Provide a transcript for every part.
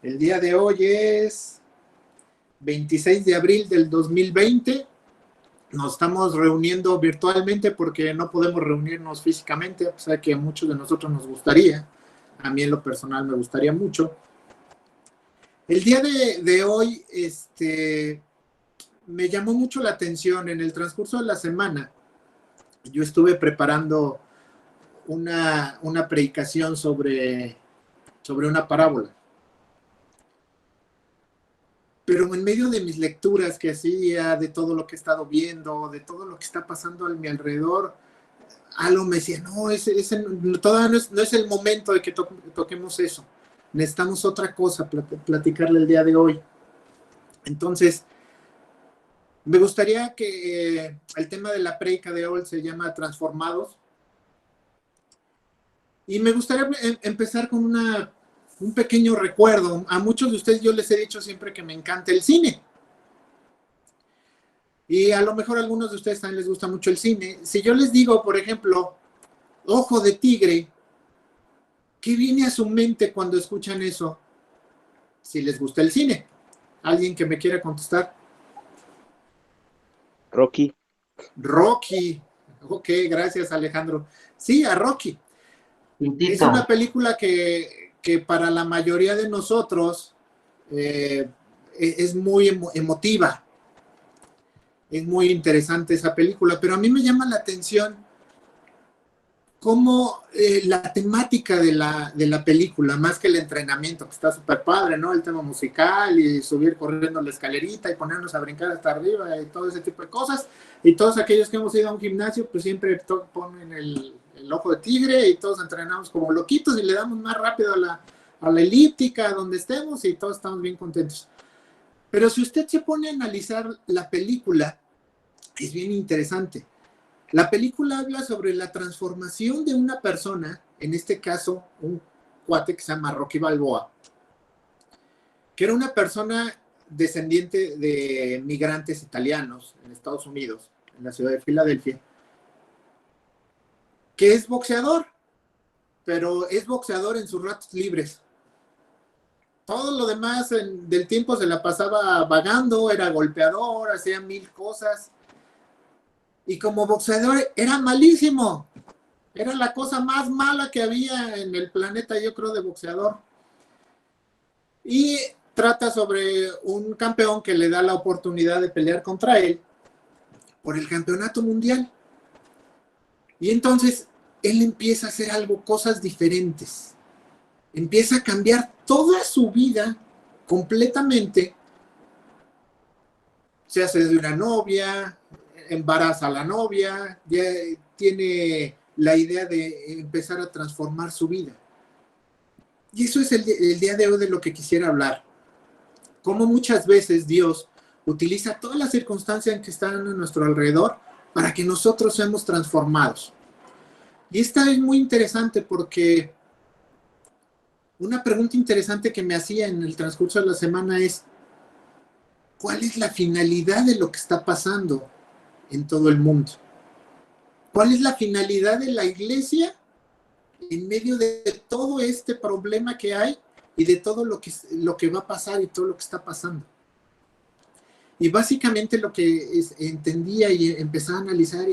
El día de hoy es 26 de abril del 2020. Nos estamos reuniendo virtualmente porque no podemos reunirnos físicamente, a pesar de que a muchos de nosotros nos gustaría. A mí en lo personal me gustaría mucho. El día de hoy me llamó mucho la atención. En el transcurso de la semana yo estuve preparando una predicación sobre una parábola. Pero en medio de mis lecturas que hacía, de todo lo que he estado viendo, de todo lo que está pasando a mi alrededor, algo me decía, no, todavía no es el momento de que toquemos eso. Necesitamos otra cosa, platicarle el día de hoy. Entonces, me gustaría que el tema de la prédica de hoy se llama Transformados. Y me gustaría empezar con un pequeño recuerdo. A muchos de ustedes yo les he dicho siempre que me encanta el cine. Y a lo mejor a algunos de ustedes también les gusta mucho el cine. Si yo les digo, por ejemplo, Ojo de Tigre, ¿qué viene a su mente cuando escuchan eso? Si les gusta el cine. ¿Alguien que me quiera contestar? Rocky. Rocky. Ok, gracias Alejandro. Sí, a Rocky. Pintito. Es una película que para la mayoría de nosotros es muy emotiva. Es muy interesante esa película, pero a mí me llama la atención cómo la temática de la película, más que el entrenamiento, que está súper padre, ¿no? El tema musical y subir corriendo la escalerita y ponernos a brincar hasta arriba y todo ese tipo de cosas. Y todos aquellos que hemos ido a un gimnasio, pues siempre ponen el ojo de tigre y todos entrenamos como loquitos y le damos más rápido a la elíptica, donde estemos, y todos estamos bien contentos. Pero si usted se pone a analizar la película, es bien interesante. La película habla sobre la transformación de una persona, en este caso, un cuate que se llama Rocky Balboa, que era una persona descendiente de migrantes italianos en Estados Unidos, en la ciudad de Filadelfia, que es boxeador, pero es boxeador en sus ratos libres. Todo lo demás del tiempo se la pasaba vagando, era golpeador, hacía mil cosas. Y como boxeador era malísimo. Era la cosa más mala que había en el planeta, yo creo, de boxeador. Y trata sobre un campeón que le da la oportunidad de pelear contra él por el campeonato mundial. Y entonces él empieza a hacer cosas diferentes. Empieza a cambiar toda su vida completamente. Se hace de una novia, embaraza a la novia, ya tiene la idea de empezar a transformar su vida. Y eso es el día de hoy de lo que quisiera hablar. Cómo muchas veces Dios utiliza todas las circunstancias que están a nuestro alrededor para que nosotros seamos transformados. Y esta es muy interesante porque una pregunta interesante que me hacía en el transcurso de la semana es: ¿cuál es la finalidad de lo que está pasando en todo el mundo? ¿Cuál es la finalidad de la iglesia en medio de todo este problema que hay y de todo lo que va a pasar y todo lo que está pasando? Y básicamente lo que entendía y empezaba a analizar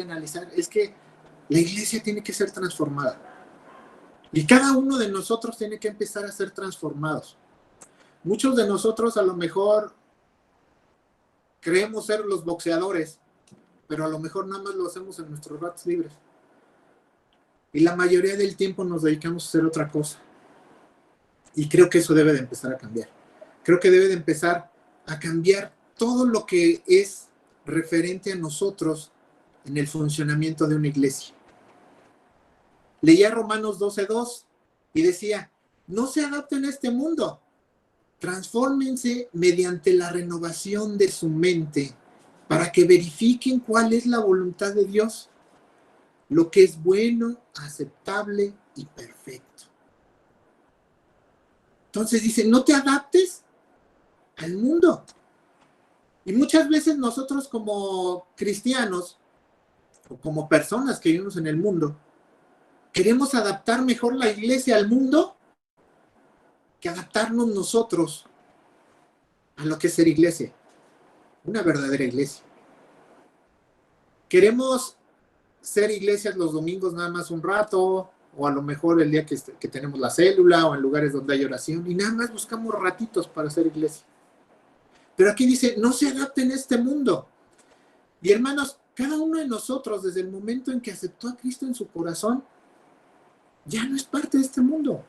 es que la iglesia tiene que ser transformada. Y cada uno de nosotros tiene que empezar a ser transformados. Muchos de nosotros a lo mejor creemos ser los boxeadores, pero a lo mejor nada más lo hacemos en nuestros ratos libres. Y la mayoría del tiempo nos dedicamos a hacer otra cosa. Y creo que eso debe de empezar a cambiar. Creo que debe de empezar a cambiar todo lo que es referente a nosotros en el funcionamiento de una iglesia. Leía Romanos 12:2 y decía: no se adapten a este mundo, transfórmense mediante la renovación de su mente para que verifiquen cuál es la voluntad de Dios, lo que es bueno, aceptable y perfecto. Entonces dice: no te adaptes al mundo. Y muchas veces nosotros como cristianos o como personas que vivimos en el mundo, queremos adaptar mejor la iglesia al mundo que adaptarnos nosotros a lo que es ser iglesia, una verdadera iglesia. Queremos ser iglesias los domingos nada más un rato, o a lo mejor el día que tenemos la célula, o en lugares donde hay oración, y nada más buscamos ratitos para ser iglesia. Pero aquí dice, no se adapten a este mundo. Y hermanos, cada uno de nosotros, desde el momento en que aceptó a Cristo en su corazón, ya no es parte de este mundo.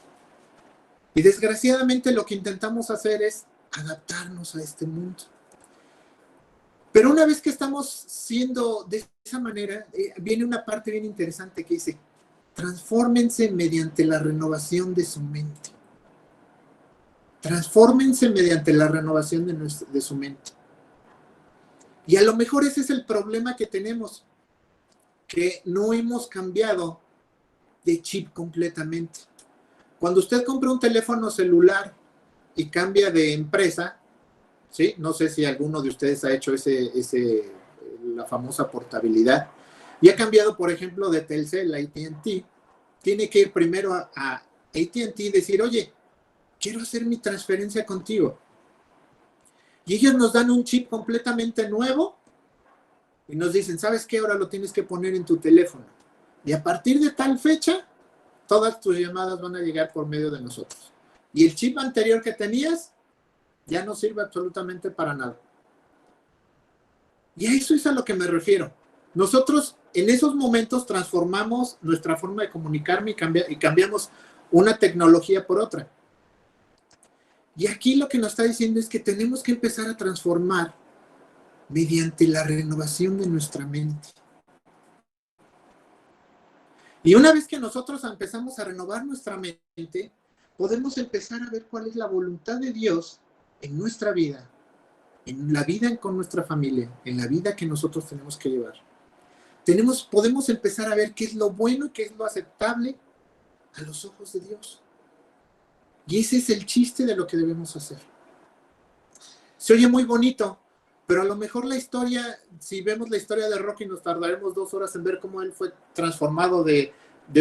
Y desgraciadamente lo que intentamos hacer es adaptarnos a este mundo. Pero una vez que estamos siendo de esa manera, viene una parte bien interesante que dice, transfórmense mediante la renovación de su mente. Transfórmense mediante la renovación de su mente. Y a lo mejor ese es el problema que tenemos, que no hemos cambiado de chip completamente. Cuando usted compra un teléfono celular y cambia de empresa, ¿sí? No sé si alguno de ustedes ha hecho la famosa portabilidad, y ha cambiado, por ejemplo, de Telcel a AT&T, tiene que ir primero a AT&T y decir, oye, quiero hacer mi transferencia contigo. Y ellos nos dan un chip completamente nuevo y nos dicen, ¿sabes qué? Ahora lo tienes que poner en tu teléfono. Y a partir de tal fecha, todas tus llamadas van a llegar por medio de nosotros. Y el chip anterior que tenías ya no sirve absolutamente para nada. Y a eso es a lo que me refiero. Nosotros en esos momentos transformamos nuestra forma de comunicarme y cambiamos una tecnología por otra. Y aquí lo que nos está diciendo es que tenemos que empezar a transformar mediante la renovación de nuestra mente. Y una vez que nosotros empezamos a renovar nuestra mente, podemos empezar a ver cuál es la voluntad de Dios en nuestra vida, en la vida con nuestra familia, en la vida que nosotros tenemos que llevar. Podemos empezar a ver qué es lo bueno y qué es lo aceptable a los ojos de Dios. Y ese es el chiste de lo que debemos hacer. Se oye muy bonito, pero a lo mejor la historia, si vemos la historia de Rocky, nos tardaremos 2 horas en ver cómo él fue transformado de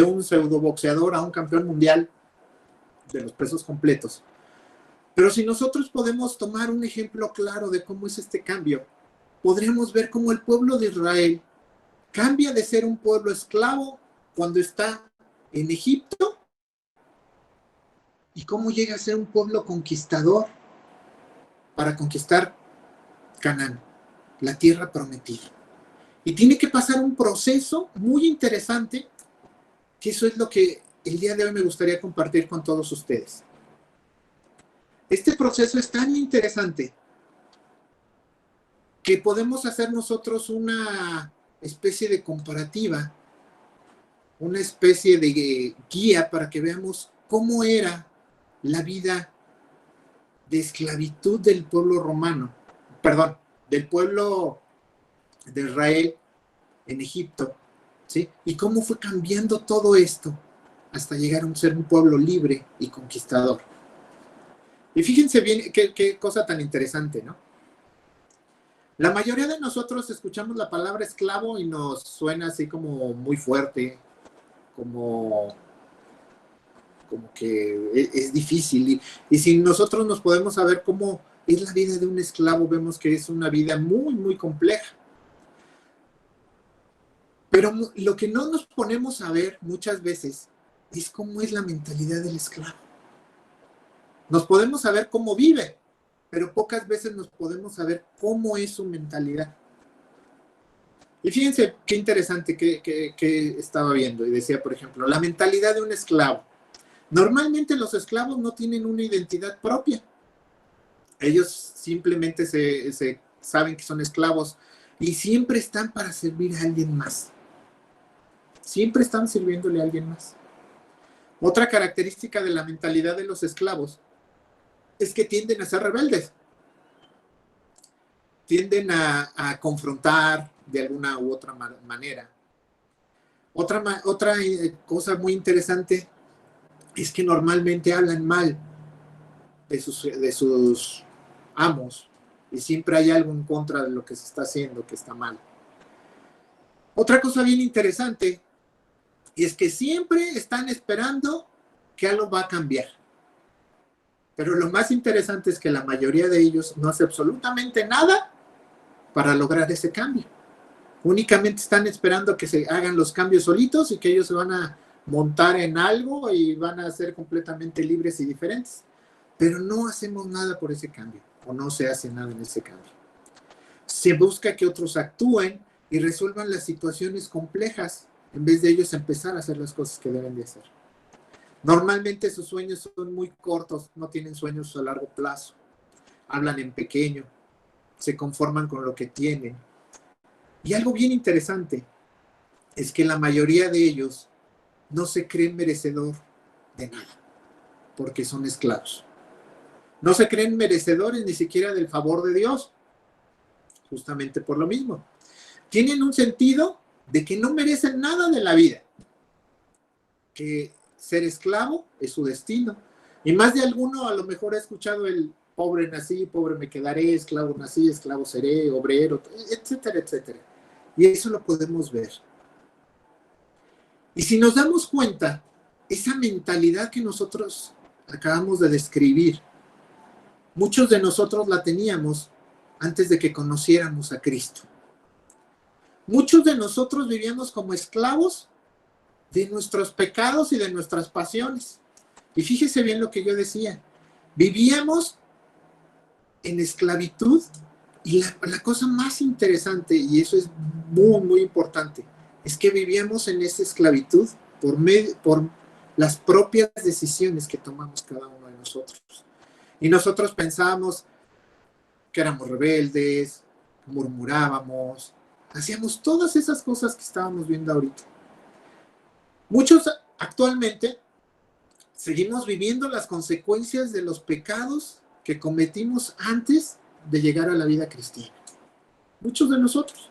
un pseudo boxeador a un campeón mundial de los pesos completos. Pero si nosotros podemos tomar un ejemplo claro de cómo es este cambio, podremos ver cómo el pueblo de Israel cambia de ser un pueblo esclavo cuando está en Egipto y cómo llega a ser un pueblo conquistador para conquistar Canaán, la tierra prometida. Y tiene que pasar un proceso muy interesante, que eso es lo que el día de hoy me gustaría compartir con todos ustedes. Este proceso es tan interesante que podemos hacer nosotros una especie de comparativa, una especie de guía para que veamos cómo era la vida de esclavitud del pueblo romano, perdón, del pueblo de Israel en Egipto, ¿sí? Y cómo fue cambiando todo esto hasta llegar a ser un pueblo libre y conquistador. Y fíjense bien qué cosa tan interesante, ¿no? La mayoría de nosotros escuchamos la palabra esclavo y nos suena así como muy fuerte, como que es difícil. Y si nosotros nos podemos saber cómo es la vida de un esclavo, vemos que es una vida muy, muy compleja. Pero lo que no nos ponemos a ver muchas veces es cómo es la mentalidad del esclavo. Nos podemos saber cómo vive, pero pocas veces nos podemos saber cómo es su mentalidad. Y fíjense qué interesante que estaba viendo. Y decía, por ejemplo, la mentalidad de un esclavo. Normalmente los esclavos no tienen una identidad propia. Ellos simplemente se saben que son esclavos y siempre están para servir a alguien más. Siempre están sirviéndole a alguien más. Otra característica de la mentalidad de los esclavos es que tienden a ser rebeldes. Tienden a confrontar de alguna u otra manera. Otra cosa muy interesante es que normalmente hablan mal de sus amos y siempre hay algo en contra de lo que se está haciendo que está mal. Otra cosa bien interesante es que siempre están esperando que algo va a cambiar. Pero lo más interesante es que la mayoría de ellos no hace absolutamente nada para lograr ese cambio. Únicamente están esperando que se hagan los cambios solitos y que ellos se van a montar en algo y van a ser completamente libres y diferentes. Pero no hacemos nada por ese cambio, o no se hace nada en ese cambio. Se busca que otros actúen y resuelvan las situaciones complejas en vez de ellos empezar a hacer las cosas que deben de hacer. Normalmente sus sueños son muy cortos, no tienen sueños a largo plazo. Hablan en pequeño, se conforman con lo que tienen. Y algo bien interesante es que la mayoría de ellos no se creen merecedor de nada, porque son esclavos. No se creen merecedores ni siquiera del favor de Dios, justamente por lo mismo. Tienen un sentido de que no merecen nada de la vida, que ser esclavo es su destino. Y más de alguno a lo mejor ha escuchado el pobre nací, pobre me quedaré, esclavo nací, esclavo seré, obrero, etcétera, etcétera. Y eso lo podemos ver. Y si nos damos cuenta, esa mentalidad que nosotros acabamos de describir, muchos de nosotros la teníamos antes de que conociéramos a Cristo. Muchos de nosotros vivíamos como esclavos de nuestros pecados y de nuestras pasiones. Y fíjese bien lo que yo decía. Vivíamos en esclavitud y la cosa más interesante, y eso es muy, muy importante, es que vivíamos en esa esclavitud por las propias decisiones que tomamos cada uno de nosotros. Y nosotros pensábamos que éramos rebeldes, murmurábamos, hacíamos todas esas cosas que estábamos viendo ahorita. Muchos actualmente seguimos viviendo las consecuencias de los pecados que cometimos antes de llegar a la vida cristiana. Muchos de nosotros.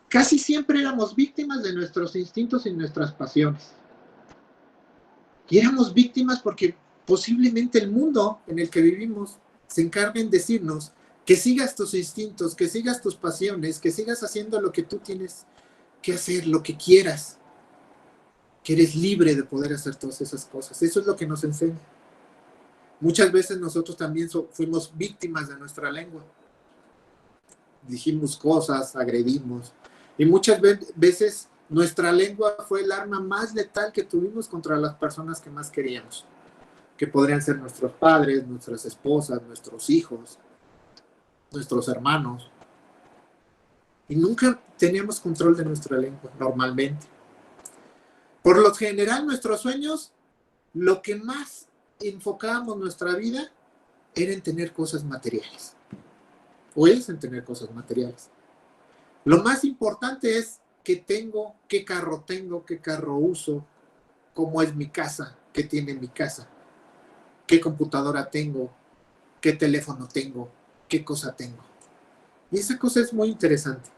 Casi siempre éramos víctimas de nuestros instintos y nuestras pasiones. Y éramos víctimas porque posiblemente el mundo en el que vivimos se encarga en decirnos que sigas tus instintos, que sigas tus pasiones, que sigas haciendo lo que tú tienes que hacer, lo que quieras, que eres libre de poder hacer todas esas cosas. Eso es lo que nos enseña. Muchas veces nosotros también fuimos víctimas de nuestra lengua. Dijimos cosas, agredimos. Y muchas veces nuestra lengua fue el arma más letal que tuvimos contra las personas que más queríamos, que podrían ser nuestros padres, nuestras esposas, nuestros hijos, nuestros hermanos. Y nunca teníamos control de nuestra lengua, normalmente. Por lo general, nuestros sueños, lo que más enfocábamos nuestra vida era en tener cosas materiales. O es en tener cosas materiales. Lo más importante es qué tengo, qué carro tengo, qué carro uso, cómo es mi casa, qué tiene mi casa, qué computadora tengo, qué teléfono tengo, qué cosa tengo. Y esa cosa es muy interesante.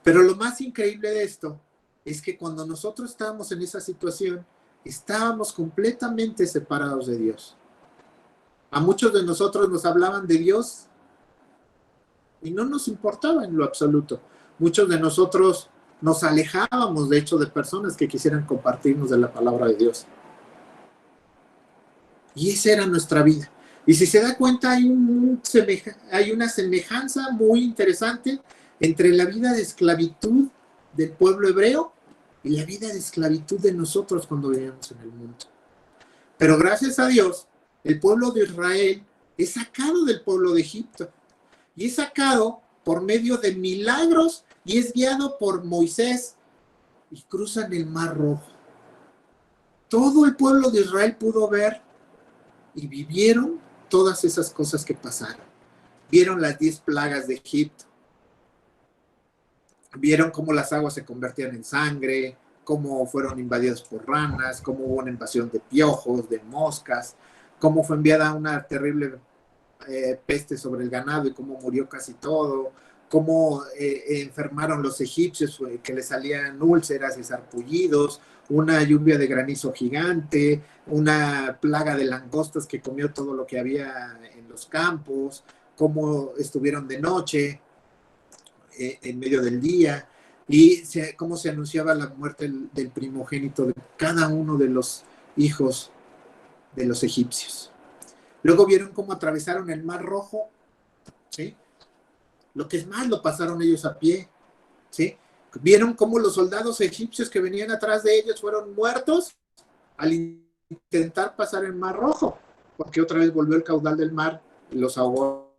Pero lo más increíble de esto es que cuando nosotros estábamos en esa situación, estábamos completamente separados de Dios. A muchos de nosotros nos hablaban de Dios y no nos importaba en lo absoluto. Muchos de nosotros nos alejábamos, de hecho, de personas que quisieran compartirnos de la palabra de Dios. Y esa era nuestra vida. Y si se da cuenta, hay una semejanza muy interesante entre la vida de esclavitud del pueblo hebreo y la vida de esclavitud de nosotros cuando vivíamos en el mundo. Pero gracias a Dios, el pueblo de Israel es sacado del pueblo de Egipto y es sacado por medio de milagros y es guiado por Moisés y cruzan el Mar Rojo. Todo el pueblo de Israel pudo ver y vivieron todas esas cosas que pasaron. Vieron las 10 plagas de Egipto. Vieron cómo las aguas se convertían en sangre, cómo fueron invadidos por ranas, cómo hubo una invasión de piojos, de moscas, cómo fue enviada una terrible peste sobre el ganado y cómo murió casi todo, cómo enfermaron los egipcios, que les salían úlceras y sarpullidos, una lluvia de granizo gigante, una plaga de langostas que comió todo lo que había en los campos, cómo estuvieron de noche, en medio del día. y cómo se anunciaba la muerte del primogénito de cada uno de los hijos de los egipcios. Luego vieron cómo atravesaron el Mar Rojo, ¿sí? Lo que es más, lo pasaron ellos a pie, ¿sí? Vieron cómo los soldados egipcios que venían atrás de ellos fueron muertos al intentar pasar el Mar Rojo, porque otra vez volvió el caudal del mar y los ahogó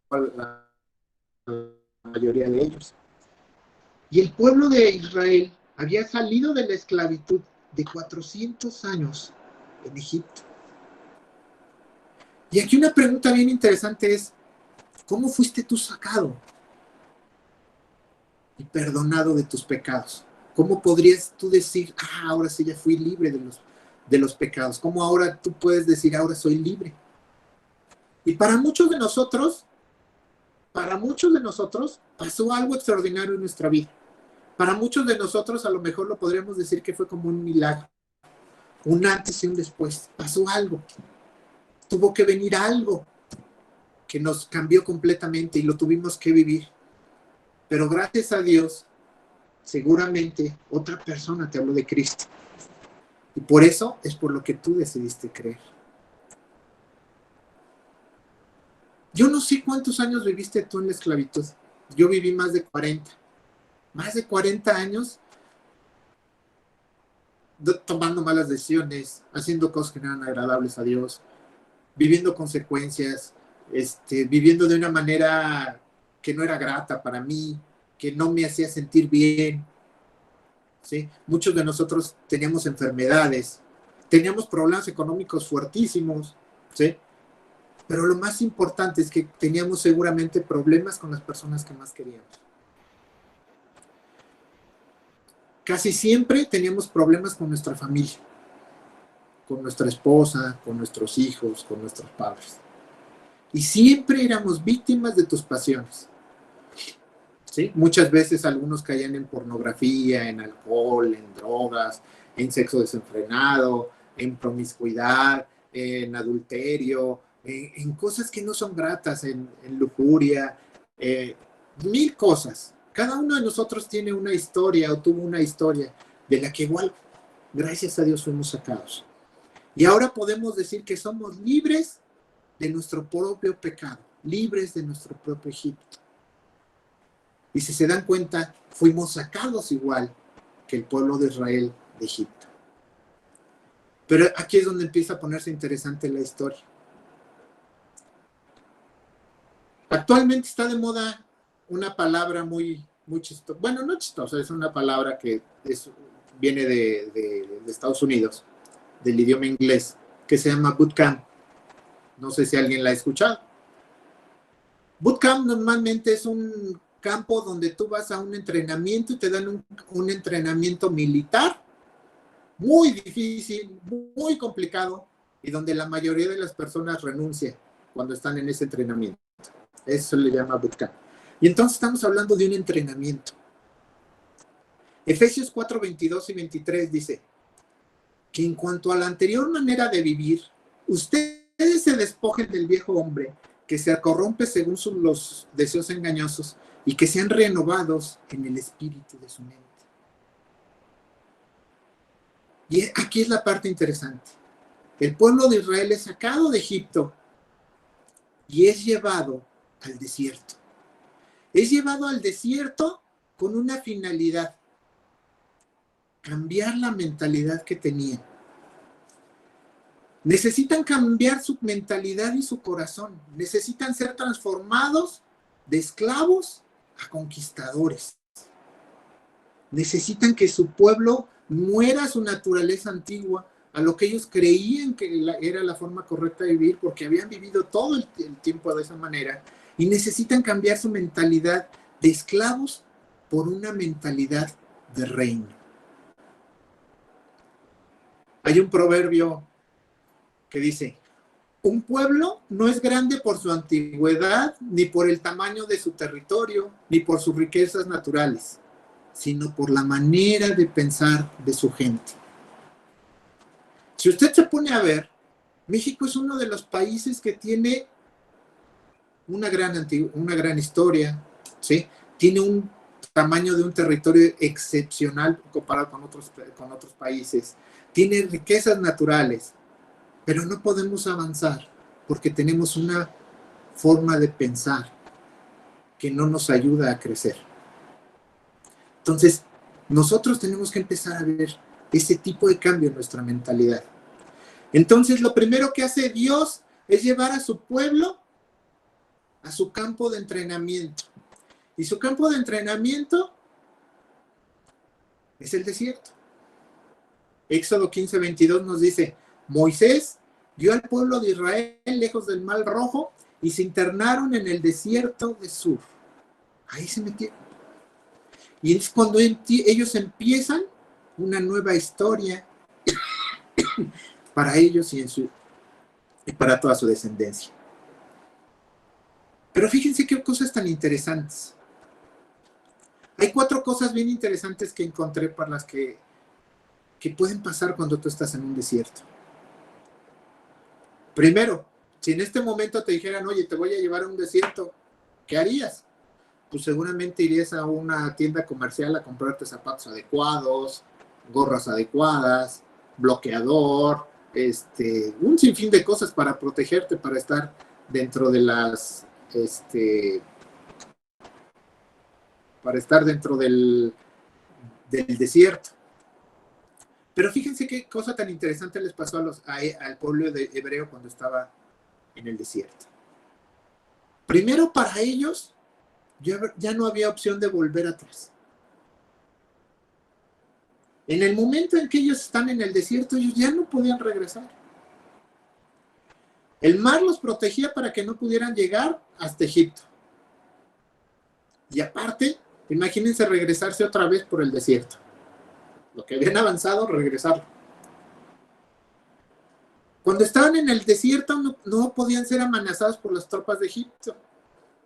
a la mayoría de ellos. Y el pueblo de Israel había salido de la esclavitud de 400 años en Egipto. Y aquí una pregunta bien interesante es, ¿cómo fuiste tú sacado y perdonado de tus pecados? ¿Cómo podrías tú decir, ahora sí ya fui libre de los pecados? ¿Cómo ahora tú puedes decir, ahora soy libre? Y para muchos de nosotros pasó algo extraordinario en nuestra vida. Para muchos de nosotros a lo mejor lo podríamos decir que fue como un milagro. Un antes y un después. Pasó algo. Tuvo que venir algo que nos cambió completamente y lo tuvimos que vivir. Pero gracias a Dios, seguramente otra persona te habló de Cristo. Y por eso es por lo que tú decidiste creer. Yo no sé cuántos años viviste tú en la esclavitud. Yo viví más de 40. Más de 40 años tomando malas decisiones, haciendo cosas que no eran agradables a Dios, viviendo consecuencias, viviendo de una manera que no era grata para mí, que no me hacía sentir bien, ¿sí? Muchos de nosotros teníamos enfermedades, teníamos problemas económicos fuertísimos, ¿sí? Pero lo más importante es que teníamos seguramente problemas con las personas que más queríamos. Casi siempre teníamos problemas con nuestra familia, con nuestra esposa, con nuestros hijos, con nuestros padres. Y siempre éramos víctimas de tus pasiones. ¿Sí? Muchas veces algunos caían en pornografía, en alcohol, en drogas, en sexo desenfrenado, en promiscuidad, en adulterio, en cosas que no son gratas, en lujuria, mil cosas. Cada uno de nosotros tiene una historia o tuvo una historia de la que igual, gracias a Dios, fuimos sacados. Y ahora podemos decir que somos libres de nuestro propio pecado, libres de nuestro propio Egipto. Y si se dan cuenta, fuimos sacados igual que el pueblo de Israel de Egipto. Pero aquí es donde empieza a ponerse interesante la historia. Actualmente está de moda una palabra muy chistosa. Bueno, no chistosa, es una palabra que viene de Estados Unidos, del idioma inglés, que se llama bootcamp. No sé si alguien la ha escuchado. Bootcamp normalmente es un campo donde tú vas a un entrenamiento y te dan un entrenamiento militar muy difícil, muy complicado, y donde la mayoría de las personas renuncia cuando están en ese entrenamiento. Eso le llama bootcamp. Y entonces estamos hablando de un entrenamiento. Efesios 4, 22 y 23 dice que en cuanto a la anterior manera de vivir, ustedes se despojen del viejo hombre que se corrompe según los deseos engañosos y que sean renovados en el espíritu de su mente. Y aquí es la parte interesante. El pueblo de Israel es sacado de Egipto y es llevado al desierto. Es llevado al desierto con una finalidad: cambiar la mentalidad que tenían. Necesitan cambiar su mentalidad y su corazón. Necesitan ser transformados de esclavos a conquistadores. Necesitan que su pueblo muera su naturaleza antigua, a lo que ellos creían que era la forma correcta de vivir, porque habían vivido todo el tiempo de esa manera, y necesitan cambiar su mentalidad de esclavos por una mentalidad de reino. Hay un proverbio que dice: un pueblo no es grande por su antigüedad, ni por el tamaño de su territorio, ni por sus riquezas naturales, sino por la manera de pensar de su gente. Si usted se pone a ver, México es uno de los países que tiene una gran historia, ¿sí? Tiene un tamaño de un territorio excepcional comparado con otros países. Tiene riquezas naturales, pero no podemos avanzar porque tenemos una forma de pensar que no nos ayuda a crecer. Entonces, nosotros tenemos que empezar a ver ese tipo de cambio en nuestra mentalidad. Entonces, lo primero que hace Dios es llevar a su pueblo a su campo de entrenamiento. Y su campo de entrenamiento es el desierto. Éxodo 15:22 nos dice, Moisés dio al pueblo de Israel lejos del Mar Rojo y se internaron en el desierto de Sur. Ahí se metieron. Y es cuando ellos empiezan una nueva historia para ellos y para toda su descendencia. Pero fíjense qué cosas tan interesantes. Hay 4 cosas bien interesantes que encontré para las que pueden pasar cuando tú estás en un desierto. Primero, si en este momento te dijeran, oye, te voy a llevar a un desierto, ¿qué harías? Pues seguramente irías a una tienda comercial a comprarte zapatos adecuados, gorras adecuadas, bloqueador, un sinfín de cosas para protegerte, para estar dentro de para estar dentro del desierto. Pero fíjense qué cosa tan interesante les pasó al pueblo de hebreo cuando estaba en el desierto. Primero, para ellos ya no había opción de volver atrás. En el momento en que ellos están en el desierto, ellos ya no podían regresar. El mar los protegía para que no pudieran llegar hasta Egipto. Y aparte, imagínense regresarse otra vez por el desierto. Lo que habían avanzado, regresar. Cuando estaban en el desierto, no podían ser amenazados por las tropas de Egipto.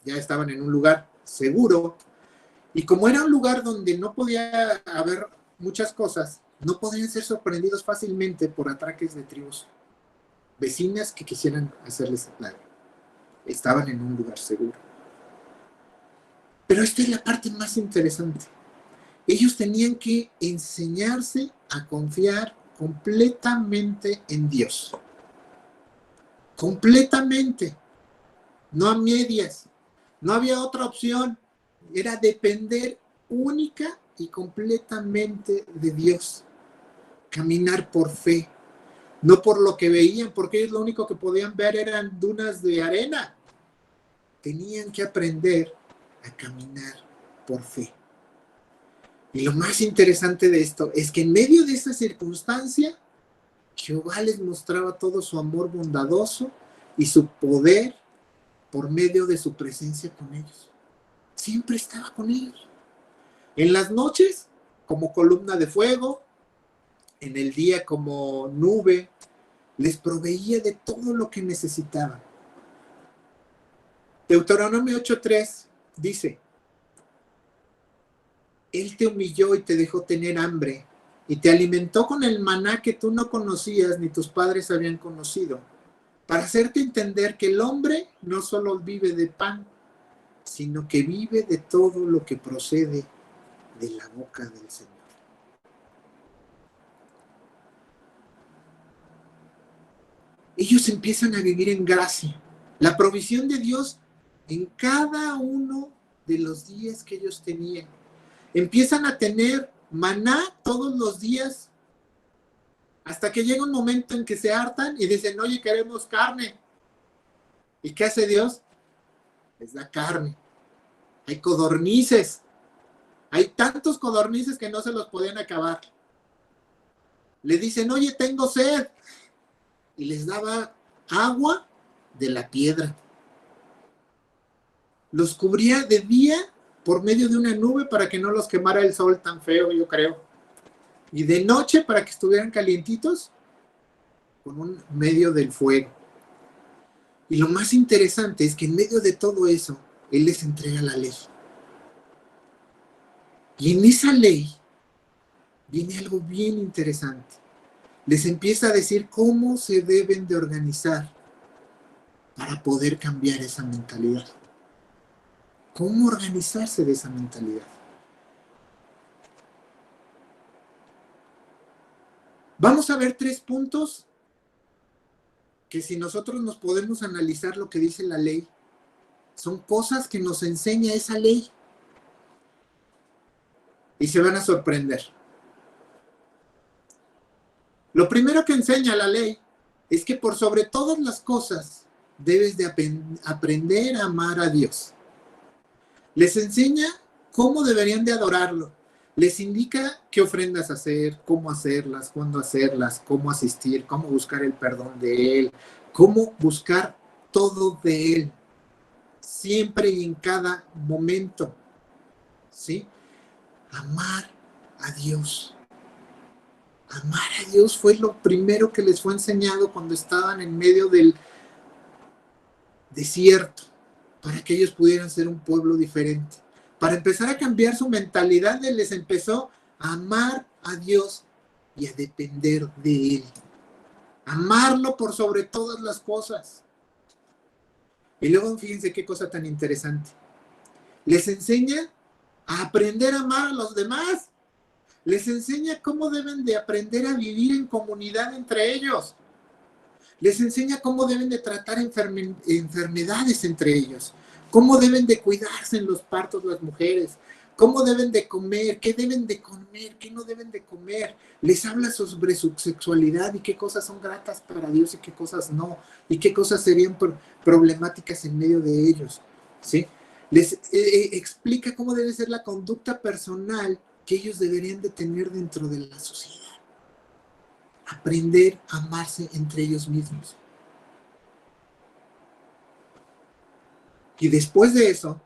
Ya estaban en un lugar seguro. Y como era un lugar donde no podía haber muchas cosas, no podían ser sorprendidos fácilmente por ataques de tribus vecinas que quisieran hacerles daño. Estaban en un lugar seguro. Pero esta es la parte más interesante. Ellos tenían que enseñarse a confiar completamente en Dios. Completamente. No a medias. No había otra opción. Era depender única y completamente de Dios. Caminar por fe. No por lo que veían, porque ellos lo único que podían ver eran dunas de arena. Tenían que aprender a caminar por fe. Y lo más interesante de esto es que en medio de esa circunstancia, Jehová les mostraba todo su amor bondadoso y su poder por medio de su presencia con ellos. Siempre estaba con ellos. En las noches, como columna de fuego, en el día como nube, les proveía de todo lo que necesitaban. Deuteronomio 8:3 dice, Él te humilló y te dejó tener hambre, y te alimentó con el maná que tú no conocías ni tus padres habían conocido, para hacerte entender que el hombre no solo vive de pan, sino que vive de todo lo que procede de la boca del Señor. Ellos empiezan a vivir en gracia, la provisión de Dios en cada uno de los días que ellos tenían. Empiezan a tener maná todos los días, hasta que llega un momento en que se hartan y dicen, oye, queremos carne. ¿Y qué hace Dios? Les da carne. Hay codornices. Hay tantos codornices que no se los podían acabar. Le dicen, oye, tengo sed. Y les daba agua de la piedra. Los cubría de día por medio de una nube para que no los quemara el sol tan feo, yo creo. Y de noche para que estuvieran calientitos con un medio del fuego. Y lo más interesante es que en medio de todo eso, Él les entrega la ley. Y en esa ley viene algo bien interesante. Les empieza a decir cómo se deben de organizar para poder cambiar esa mentalidad. ¿Cómo organizarse de esa mentalidad? Vamos a ver 3 puntos que si nosotros nos podemos analizar lo que dice la ley, son cosas que nos enseña esa ley. Y se van a sorprender. Lo primero que enseña la ley es que por sobre todas las cosas debes de aprender a amar a Dios. Les enseña cómo deberían de adorarlo. Les indica qué ofrendas hacer, cómo hacerlas, cuándo hacerlas, cómo asistir, cómo buscar el perdón de Él, cómo buscar todo de Él, siempre y en cada momento. ¿Sí? Amar a Dios. Amar a Dios fue lo primero que les fue enseñado cuando estaban en medio del desierto, para que ellos pudieran ser un pueblo diferente. Para empezar a cambiar su mentalidad, les empezó a amar a Dios y a depender de Él. Amarlo por sobre todas las cosas. Y luego fíjense qué cosa tan interesante. Les enseña a aprender a amar a los demás. Les enseña cómo deben de aprender a vivir en comunidad entre ellos. Les enseña cómo deben de tratar enfermedades entre ellos, cómo deben de cuidarse en los partos las mujeres, cómo deben de comer, qué no deben de comer. Les habla sobre su sexualidad y qué cosas son gratas para Dios y qué cosas no, y qué cosas serían problemáticas en medio de ellos, ¿sí? Les explica cómo debe ser la conducta personal que ellos deberían de tener dentro de la sociedad. Aprender a amarse entre ellos mismos. Y después de eso,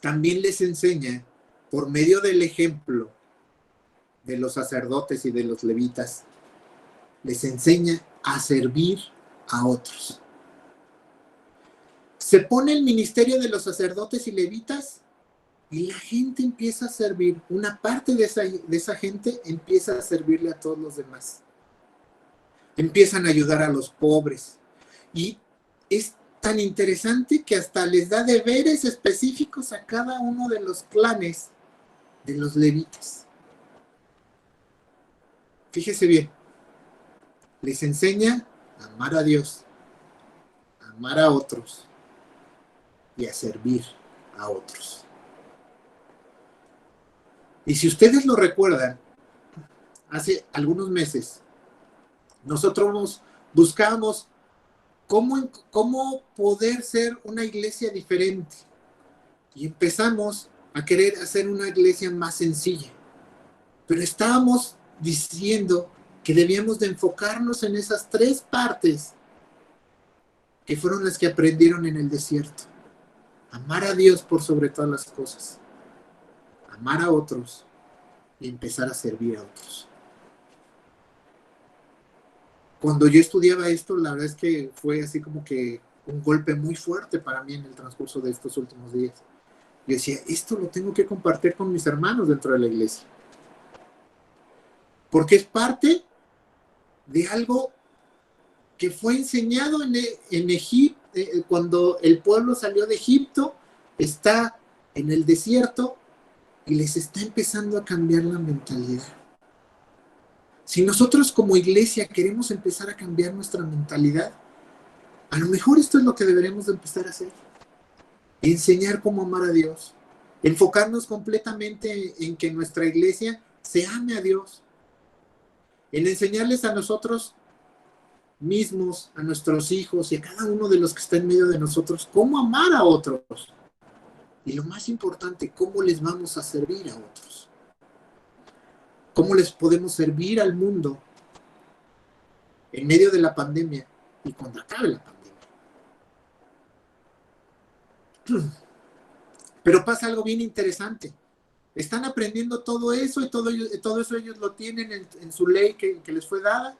también les enseña, por medio del ejemplo de los sacerdotes y de los levitas, les enseña a servir a otros. Se pone el ministerio de los sacerdotes y levitas y la gente empieza a servir. Una parte de esa gente empieza a servirle a todos los demás. Empiezan a ayudar a los pobres. Y es tan interesante que hasta les da deberes específicos a cada uno de los clanes de los levitas. Fíjese bien. Les enseña a amar a Dios, a amar a otros y a servir a otros. Y si ustedes lo recuerdan, hace algunos meses, nosotros buscábamos cómo poder ser una iglesia diferente. Y empezamos a querer hacer una iglesia más sencilla. Pero estábamos diciendo que debíamos de enfocarnos en esas 3 partes que fueron las que aprendieron en el desierto. Amar a Dios por sobre todas las cosas. Amar a otros y empezar a servir a otros. Cuando yo estudiaba esto, la verdad es que fue así como que un golpe muy fuerte para mí en el transcurso de estos últimos días. Yo decía, esto lo tengo que compartir con mis hermanos dentro de la iglesia. Porque es parte de algo que fue enseñado en Egipto, cuando el pueblo salió de Egipto, está en el desierto y les está empezando a cambiar la mentalidad. Si nosotros como iglesia queremos empezar a cambiar nuestra mentalidad, a lo mejor esto es lo que deberemos de empezar a hacer. Enseñar cómo amar a Dios. Enfocarnos completamente en que nuestra iglesia se ame a Dios. En enseñarles a nosotros mismos, a nuestros hijos y a cada uno de los que está en medio de nosotros, cómo amar a otros. Y lo más importante, cómo les vamos a servir a otros. Cómo les podemos servir al mundo en medio de la pandemia y cuando acabe la pandemia. Pero pasa algo bien interesante. Están aprendiendo todo eso y todo eso ellos lo tienen en su ley que les fue dada.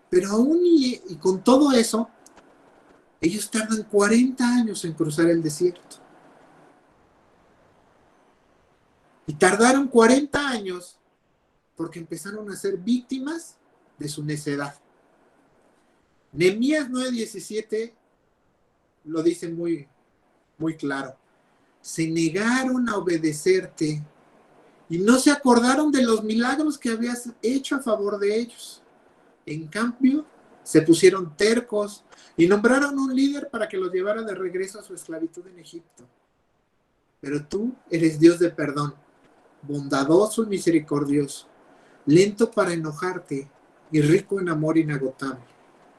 Pero aún y con todo eso, ellos tardan 40 años en cruzar el desierto. Y tardaron 40 años porque empezaron a ser víctimas de su necedad. Nehemías 9:17 lo dice muy, muy claro. Se negaron a obedecerte Y no se acordaron de los milagros que habías hecho a favor de ellos. En cambio, se pusieron tercos y nombraron un líder para que los llevara de regreso a su esclavitud en Egipto. Pero tú eres Dios de perdón, bondadoso y misericordioso, lento para enojarte y rico en amor inagotable.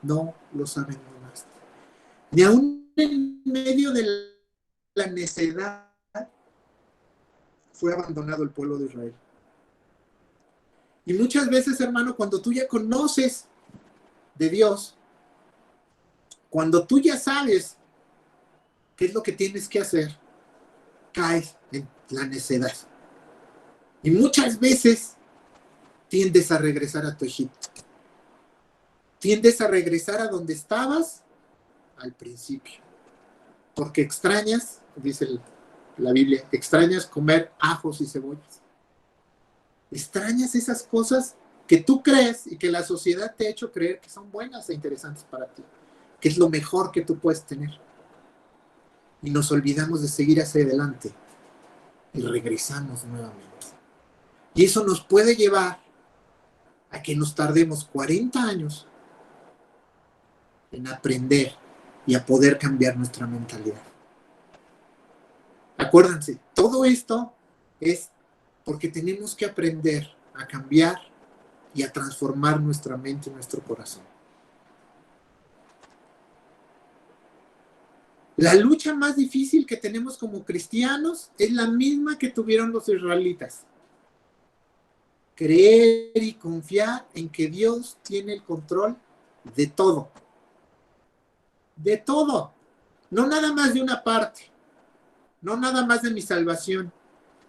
No los abandonaste. Ni aún en medio de la necedad fue abandonado el pueblo de Israel. Y muchas veces, hermano, cuando tú ya conoces de Dios, cuando tú ya sabes qué es lo que tienes que hacer, caes en la necedad. Y muchas veces tiendes a regresar a tu Egipto. Tiendes a regresar a donde estabas al principio. Porque extrañas, dice la Biblia, extrañas comer ajos y cebollas. Extrañas esas cosas que tú crees y que la sociedad te ha hecho creer que son buenas e interesantes para ti, que es lo mejor que tú puedes tener. Y nos olvidamos de seguir hacia adelante y regresamos nuevamente. Y eso nos puede llevar a que nos tardemos 40 años en aprender y a poder cambiar nuestra mentalidad. Acuérdense, todo esto es porque tenemos que aprender a cambiar y a transformar nuestra mente y nuestro corazón. La lucha más difícil que tenemos como cristianos es la misma que tuvieron los israelitas. Creer y confiar en que Dios tiene el control de todo. De todo. No nada más de una parte. No nada más de mi salvación.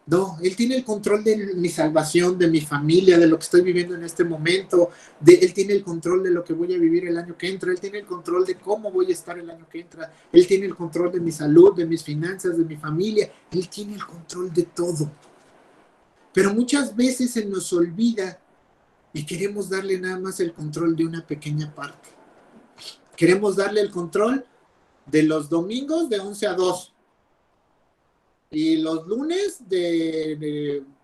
No, Él tiene el control de mi salvación, de mi familia, de lo que estoy viviendo en este momento. Él tiene el control de lo que voy a vivir el año que entra. Él tiene el control de cómo voy a estar el año que entra. Él tiene el control de mi salud, de mis finanzas, de mi familia. Él tiene el control de todo. Pero muchas veces se nos olvida y queremos darle nada más el control de una pequeña parte. Queremos darle el control de los domingos de 11 a 2. Y los lunes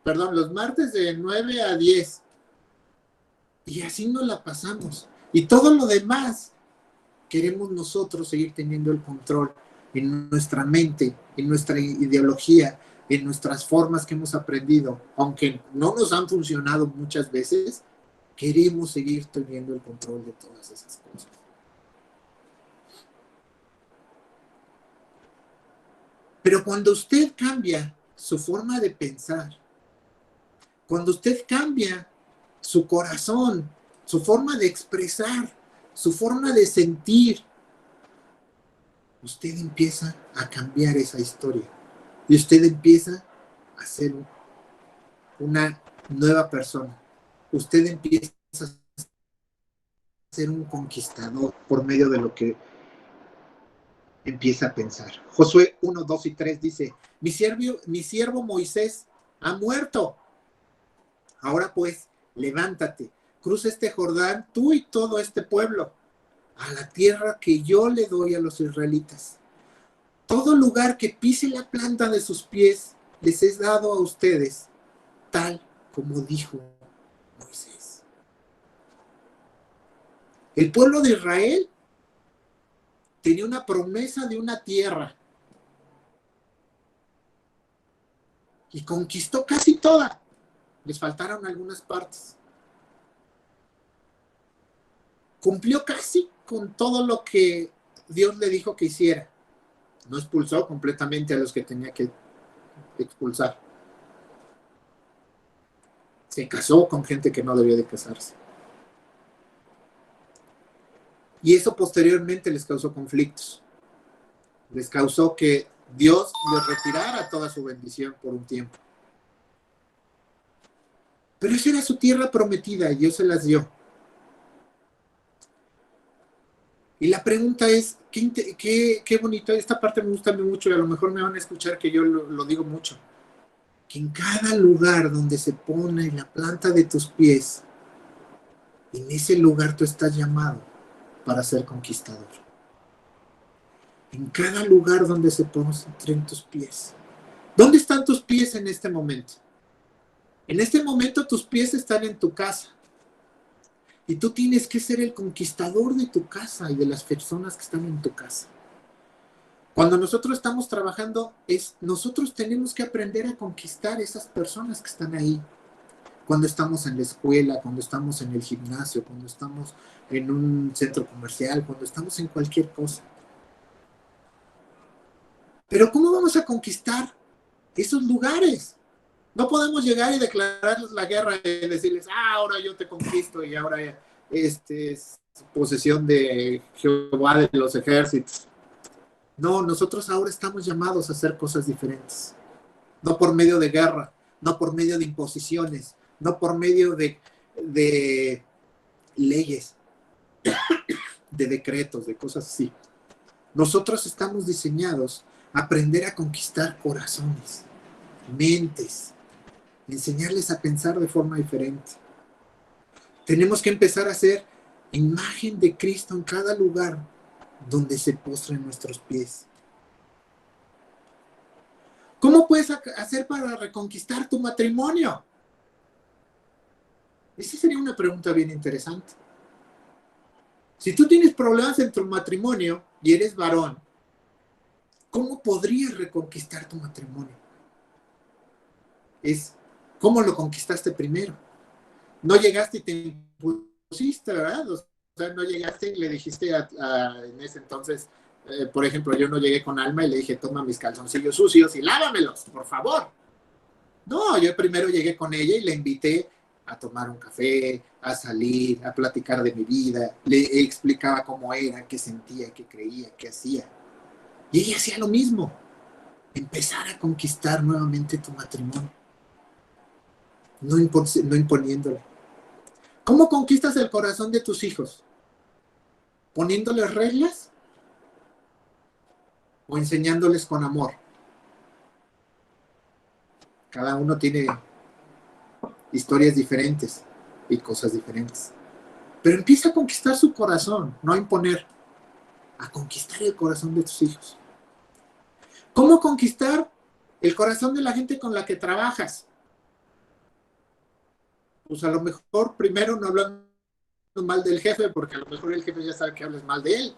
los martes de 9 a 10. Y así nos la pasamos. Y todo lo demás queremos nosotros seguir teniendo el control en nuestra mente, en nuestra ideología, en nuestras formas que hemos aprendido. Aunque no nos han funcionado muchas veces, queremos seguir teniendo el control de todas esas cosas. Pero cuando usted cambia su forma de pensar, cuando usted cambia su corazón, su forma de expresar, su forma de sentir, usted empieza a cambiar esa historia. Y usted empieza a ser una nueva persona. Usted empieza a ser un conquistador por medio de lo que empieza a pensar. Josué 1, 2 y 3 dice: mi siervo Moisés ha muerto. Ahora pues, levántate, cruza este Jordán, tú y todo este pueblo, a la tierra que yo le doy a los israelitas. Todo lugar que pise la planta de sus pies, les he dado a ustedes, tal como dijo Moisés. El pueblo de Israel tenía una promesa de una tierra y conquistó casi toda. Les faltaron algunas partes. Cumplió casi con todo lo que Dios le dijo que hiciera. No expulsó completamente a los que tenía que expulsar. Se casó con gente que no debía de casarse. Y eso posteriormente les causó conflictos. Les causó que Dios les retirara toda su bendición por un tiempo. Pero esa era su tierra prometida y Dios se las dio. Y la pregunta es, qué bonito, esta parte me gusta mucho y a lo mejor me van a escuchar que yo lo digo mucho. Que en cada lugar donde se pone la planta de tus pies, en ese lugar tú estás llamado para ser conquistador. En cada lugar donde se ponen tus pies. ¿Dónde están tus pies en este momento? En este momento tus pies están en tu casa y tú tienes que ser el conquistador de tu casa y de las personas que están en tu casa. Cuando nosotros estamos trabajando, nosotros tenemos que aprender a conquistar esas personas que están ahí. Cuando estamos en la escuela, cuando estamos en el gimnasio, cuando estamos en un centro comercial, cuando estamos en cualquier cosa. Pero ¿cómo vamos a conquistar esos lugares? No podemos llegar y declararles la guerra y decirles, ahora yo te conquisto y ahora este es posesión de Jehová de los ejércitos. No, nosotros ahora estamos llamados a hacer cosas diferentes. No por medio de guerra, no por medio de imposiciones, no por medio de leyes, de decretos, de cosas así. Nosotros estamos diseñados a aprender a conquistar corazones, mentes, enseñarles a pensar de forma diferente. Tenemos que empezar a hacer imagen de Cristo en cada lugar donde se postren nuestros pies. ¿Cómo puedes hacer para reconquistar tu matrimonio? Esa sería una pregunta bien interesante. Si tú tienes problemas en tu matrimonio y eres varón, ¿cómo podrías reconquistar tu matrimonio? ¿Cómo lo conquistaste primero? No llegaste y te impusiste, ¿verdad? O sea, no llegaste y le dijiste en ese entonces, por ejemplo, yo no llegué con Alma y le dije, toma mis calzoncillos sucios y lávamelos, por favor. No, yo primero llegué con ella y le invité a tomar un café, a salir, a platicar de mi vida. Le explicaba cómo era, qué sentía, qué creía, qué hacía. Y ella hacía lo mismo. Empezar a conquistar nuevamente tu matrimonio. No imponiéndole. ¿Cómo conquistas el corazón de tus hijos? ¿Poniéndoles reglas? ¿O enseñándoles con amor? Cada uno tiene historias diferentes y cosas diferentes. Pero empieza a conquistar su corazón, no a imponer, a conquistar el corazón de tus hijos. ¿Cómo conquistar el corazón de la gente con la que trabajas? Pues a lo mejor primero no hablando mal del jefe, porque a lo mejor el jefe ya sabe que hables mal de él.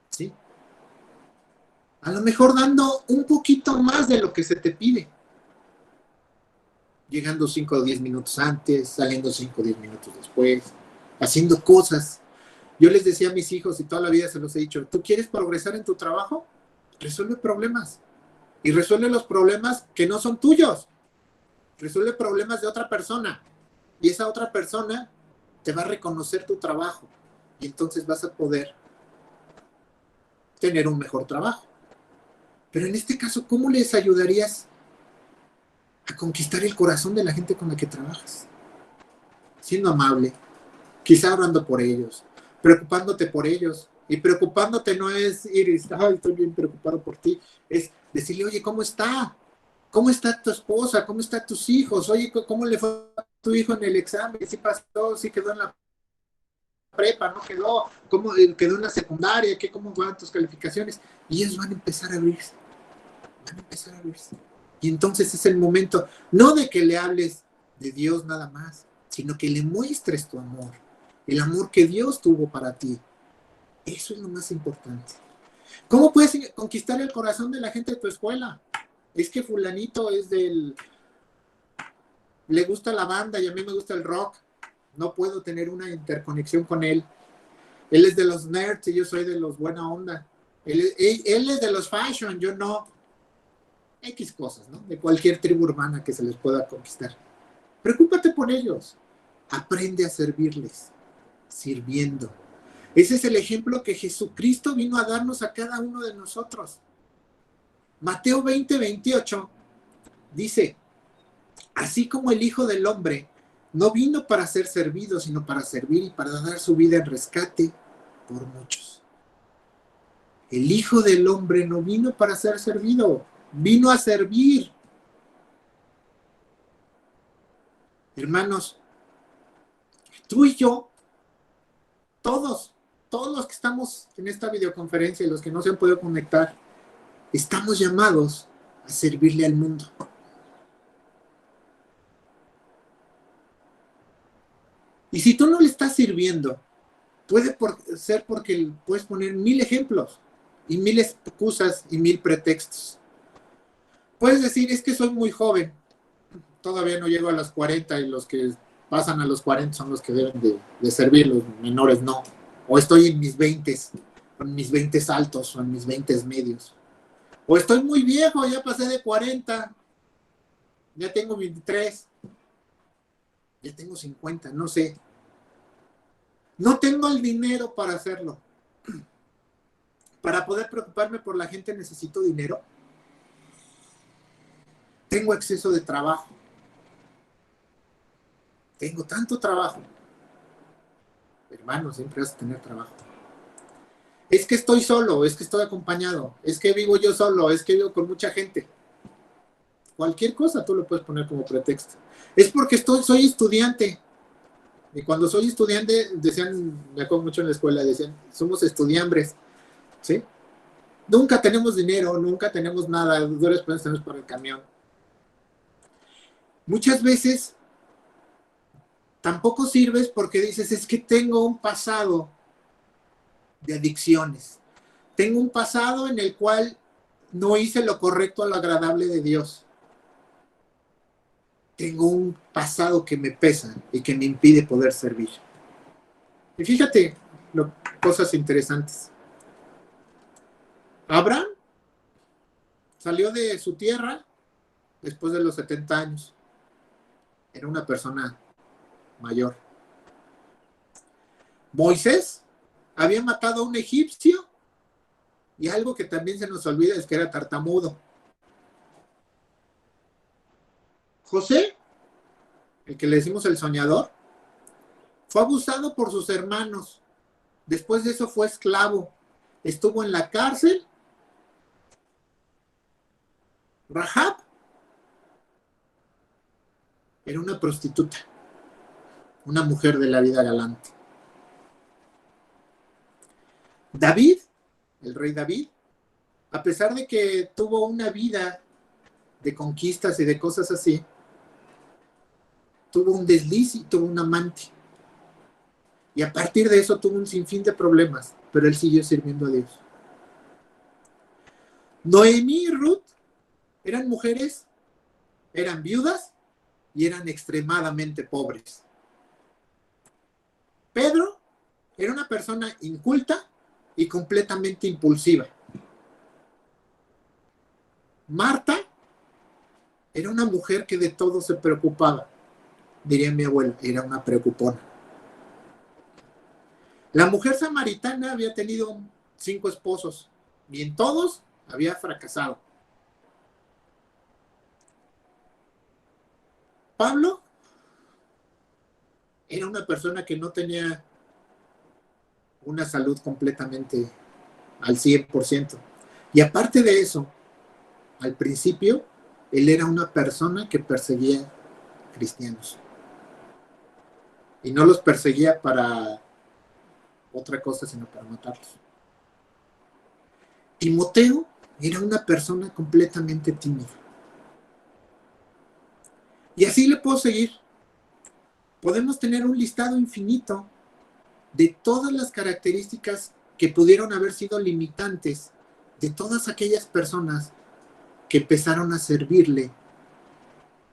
¿Sí? A lo mejor dando un poquito más de lo que se te pide. Llegando 5 o 10 minutos antes, saliendo 5 o 10 minutos después, haciendo cosas. Yo les decía a mis hijos y toda la vida se los he dicho, ¿tú quieres progresar en tu trabajo? Resuelve problemas. Y resuelve los problemas que no son tuyos. Resuelve problemas de otra persona. Y esa otra persona te va a reconocer tu trabajo. Y entonces vas a poder tener un mejor trabajo. Pero en este caso, ¿cómo les ayudarías a conquistar el corazón de la gente con la que trabajas? Siendo amable, quizá orando por ellos, preocupándote por ellos. Y preocupándote no es ir, estoy bien preocupado por ti. Es decirle, oye, ¿cómo está? ¿Cómo está tu esposa? ¿Cómo están tus hijos? Oye, ¿cómo le fue a tu hijo en el examen? ¿Sí pasó? ¿Sí quedó en la prepa? ¿No quedó? ¿Cómo quedó en la secundaria? ¿Cómo van tus calificaciones? Y ellos van a empezar a abrirse. Van a empezar a abrirse. Y entonces es el momento, no de que le hables de Dios nada más, sino que le muestres tu amor, el amor que Dios tuvo para ti. Eso es lo más importante. ¿Cómo puedes conquistar el corazón de la gente de tu escuela? Es que fulanito le gusta la banda y a mí me gusta el rock. No puedo tener una interconexión con él. Él es de los nerds y yo soy de los buena onda. Él es de los fashion, yo no. X cosas, ¿no? De cualquier tribu urbana que se les pueda conquistar. Preocúpate por ellos. Aprende a servirles, sirviendo. Ese es el ejemplo que Jesucristo vino a darnos a cada uno de nosotros. Mateo 20:28 dice, así como el Hijo del Hombre no vino para ser servido, sino para servir y para dar su vida en rescate por muchos. El Hijo del Hombre no vino para ser servido, vino a servir. Hermanos, tú y yo, todos los que estamos en esta videoconferencia y los que no se han podido conectar, estamos llamados a servirle al mundo. Y si tú no le estás sirviendo, puede ser porque puedes poner 1000 ejemplos y 1000 excusas y 1000 pretextos. Puedes decir, es que soy muy joven, todavía no llego a los 40 y los que pasan a los 40 son los que deben de servir, los menores no. O estoy en mis 20, en mis 20 altos o en mis 20 medios. O estoy muy viejo, ya pasé de 40, ya tengo 23, ya tengo 50, no sé. No tengo el dinero para hacerlo. Para poder preocuparme por la gente necesito dinero. Tengo exceso de trabajo. Tengo tanto trabajo. Hermano, siempre vas a tener trabajo. Es que estoy solo, es que estoy acompañado, es que vivo yo solo, es que vivo con mucha gente. Cualquier cosa tú lo puedes poner como pretexto. Es porque soy estudiante. Y cuando soy estudiante, decían, me acuerdo mucho en la escuela, decían, somos estudiambres, ¿sí? Nunca tenemos dinero, nunca tenemos nada, duras penas tenemos para el camión. Muchas veces tampoco sirves porque dices, es que tengo un pasado de adicciones. Tengo un pasado en el cual no hice lo correcto a lo agradable de Dios. Tengo un pasado que me pesa y que me impide poder servir. Y fíjate, cosas interesantes. Abraham salió de su tierra después de los 70 años. Era una persona mayor. Moisés había matado a un egipcio y algo que también se nos olvida es que era tartamudo. José, el que le decimos el soñador, fue abusado por sus hermanos. Después de eso fue esclavo. Estuvo en la cárcel. Rahab era una prostituta, una mujer de la vida galante. David, el rey David, a pesar de que tuvo una vida de conquistas y de cosas así, tuvo un desliz y tuvo un amante. Y a partir de eso tuvo un sinfín de problemas, pero él siguió sirviendo a Dios. Noemí y Ruth eran mujeres, eran viudas y eran extremadamente pobres. Pedro era una persona inculta y completamente impulsiva. Marta era una mujer que de todo se preocupaba. Diría mi abuela, era una preocupona. La mujer samaritana había tenido 5 esposos y en todos había fracasado. Pablo era una persona que no tenía una salud completamente al 100%. Y aparte de eso, al principio, él era una persona que perseguía cristianos. Y no los perseguía para otra cosa, sino para matarlos. Timoteo era una persona completamente tímida. Y así le puedo seguir. Podemos tener un listado infinito de todas las características que pudieron haber sido limitantes de todas aquellas personas que empezaron a servirle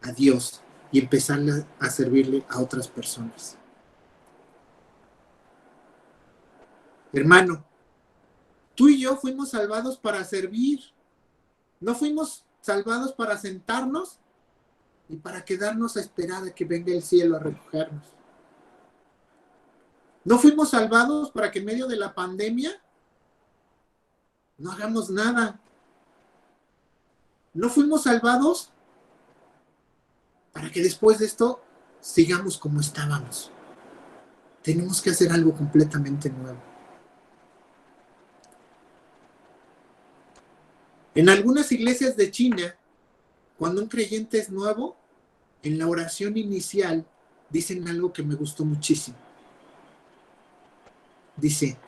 a Dios y empezaron a servirle a otras personas. Hermano, tú y yo fuimos salvados para servir. No fuimos salvados para sentarnos y para quedarnos a esperar a que venga el cielo a recogernos. No fuimos salvados para que en medio de la pandemia no hagamos nada. No fuimos salvados para que después de esto sigamos como estábamos. Tenemos que hacer algo completamente nuevo. En algunas iglesias de China, cuando un creyente es nuevo, en la oración inicial dicen algo que me gustó muchísimo. Dice,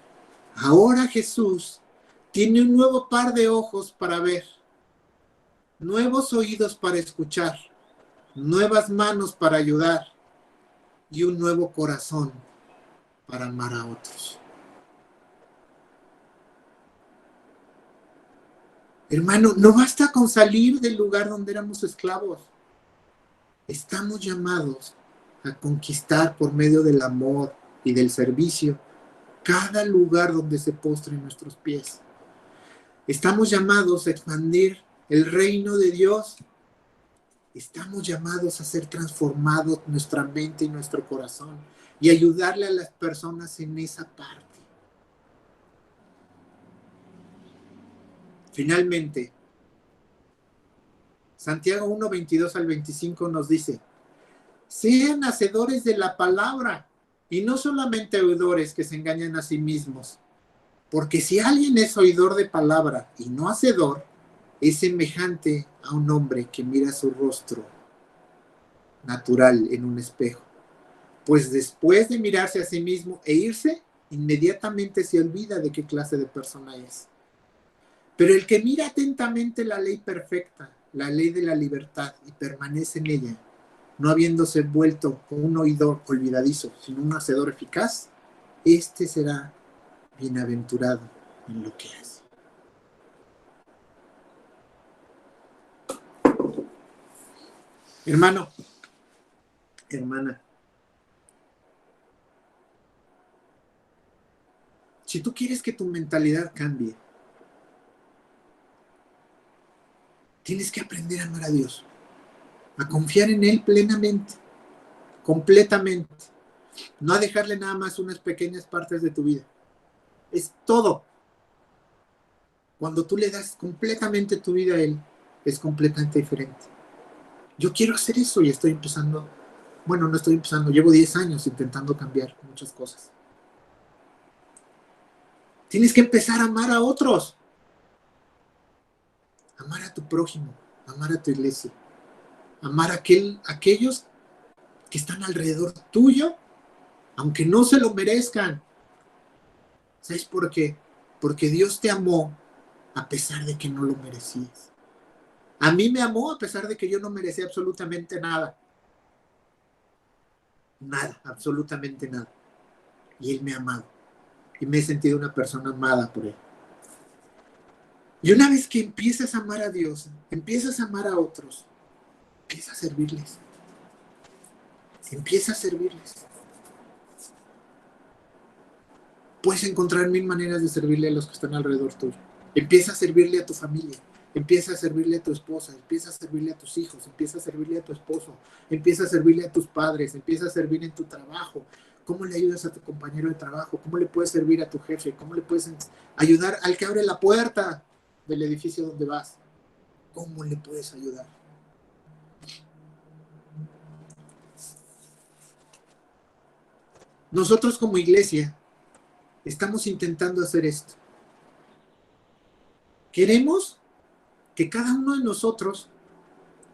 ahora Jesús tiene un nuevo par de ojos para ver, nuevos oídos para escuchar, nuevas manos para ayudar, y un nuevo corazón para amar a otros. Hermano, no basta con salir del lugar donde éramos esclavos. Estamos llamados a conquistar por medio del amor y del servicio cada lugar donde se postren nuestros pies. Estamos llamados a expandir el reino de Dios. Estamos llamados a ser transformados nuestra mente y nuestro corazón y ayudarle a las personas en esa parte. Finalmente, Santiago 1, 22 al 25 nos dice: sean hacedores de la palabra y no solamente oidores que se engañan a sí mismos. Porque si alguien es oidor de palabra y no hacedor, es semejante a un hombre que mira su rostro natural en un espejo. Pues después de mirarse a sí mismo e irse, inmediatamente se olvida de qué clase de persona es. Pero el que mira atentamente la ley perfecta, la ley de la libertad, y permanece en ella, no habiéndose vuelto un oidor olvidadizo, sino un hacedor eficaz, este será bienaventurado en lo que hace. Hermano, hermana, si tú quieres que tu mentalidad cambie, tienes que aprender a amar a Dios, a confiar en Él plenamente, completamente, no a dejarle nada más unas pequeñas partes de tu vida. Es todo. Cuando tú le das completamente tu vida a Él, es completamente diferente. Yo quiero hacer eso y estoy empezando, bueno, no estoy empezando, llevo 10 años intentando cambiar muchas cosas. Tienes que empezar a amar a otros, amar a tu prójimo, amar a tu iglesia, amar a aquellos que están alrededor tuyo, aunque no se lo merezcan. ¿Sabes por qué? Porque Dios te amó a pesar de que no lo merecías. A mí me amó a pesar de que yo no merecía absolutamente nada. Nada, absolutamente nada. Y Él me ha amado. Y me he sentido una persona amada por Él. Y una vez que empiezas a amar a Dios, empiezas a amar a otros, empieza a servirles. Empieza a servirles. Puedes encontrar 1000 maneras de servirle a los que están alrededor tuyo. Empieza a servirle a tu familia. Empieza a servirle a tu esposa, empieza a servirle a tus hijos, empieza a servirle a tu esposo, empieza a servirle a tus padres, empieza a servir en tu trabajo. ¿Cómo le ayudas a tu compañero de trabajo? ¿Cómo le puedes servir a tu jefe? ¿Cómo le puedes ayudar al que abre la puerta del edificio donde vas? ¿Cómo le puedes ayudar? Nosotros como iglesia estamos intentando hacer esto. Queremos que cada uno de nosotros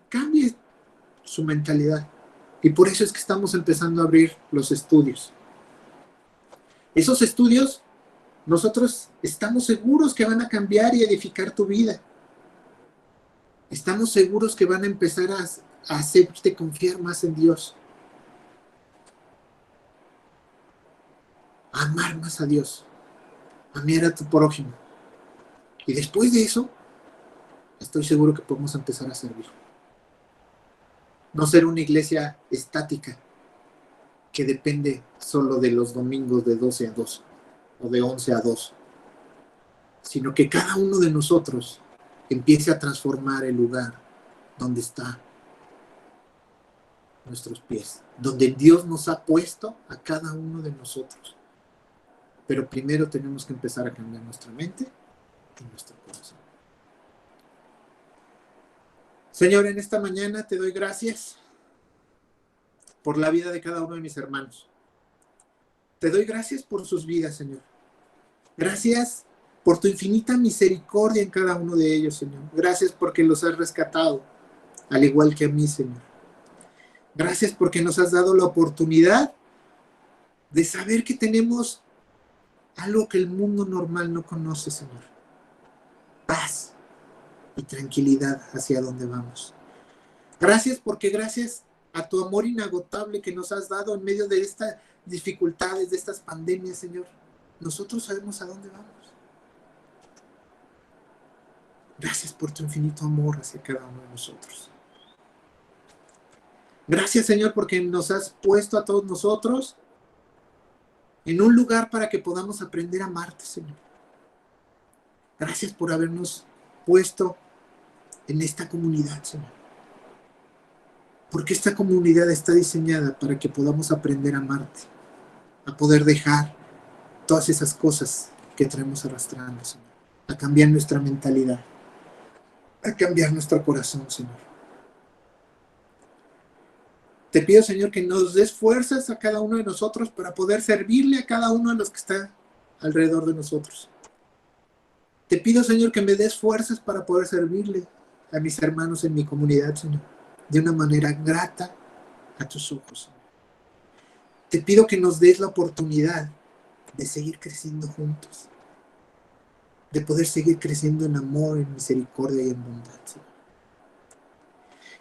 cambie su mentalidad. Y por eso es que estamos empezando a abrir los estudios. Esos estudios, nosotros estamos seguros que van a cambiar y edificar tu vida. Estamos seguros que van a empezar a hacerte confiar más en Dios. A amar más a Dios. A amar a tu prójimo. Y después de eso, estoy seguro que podemos empezar a servir. No ser una iglesia estática que depende solo de los domingos de 12 a 2 o de 11 a 2, sino que cada uno de nosotros empiece a transformar el lugar donde está nuestros pies, donde Dios nos ha puesto a cada uno de nosotros. Pero primero tenemos que empezar a cambiar nuestra mente y nuestro corazón. Señor, en esta mañana te doy gracias por la vida de cada uno de mis hermanos. Te doy gracias por sus vidas, Señor. Gracias por tu infinita misericordia en cada uno de ellos, Señor. Gracias porque los has rescatado, al igual que a mí, Señor. Gracias porque nos has dado la oportunidad de saber que tenemos algo que el mundo normal no conoce, Señor. Paz y tranquilidad hacia donde vamos. Gracias porque gracias a tu amor inagotable que nos has dado en medio de estas dificultades, de estas pandemias, Señor. Nosotros sabemos a dónde vamos. Gracias por tu infinito amor hacia cada uno de nosotros. Gracias, Señor, porque nos has puesto a todos nosotros en un lugar para que podamos aprender a amarte, Señor. Gracias por habernos puesto en esta comunidad, Señor. Porque esta comunidad está diseñada para que podamos aprender a amarte, a poder dejar todas esas cosas que traemos arrastrando, Señor, a cambiar nuestra mentalidad, a cambiar nuestro corazón, Señor. Te pido, Señor, que nos des fuerzas a cada uno de nosotros para poder servirle a cada uno de los que está alrededor de nosotros. Te pido, Señor, que me des fuerzas para poder servirle a mis hermanos en mi comunidad, Señor, de una manera grata a tus ojos, Señor. Te pido que nos des la oportunidad de seguir creciendo juntos, de poder seguir creciendo en amor, en misericordia y en bondad, Señor.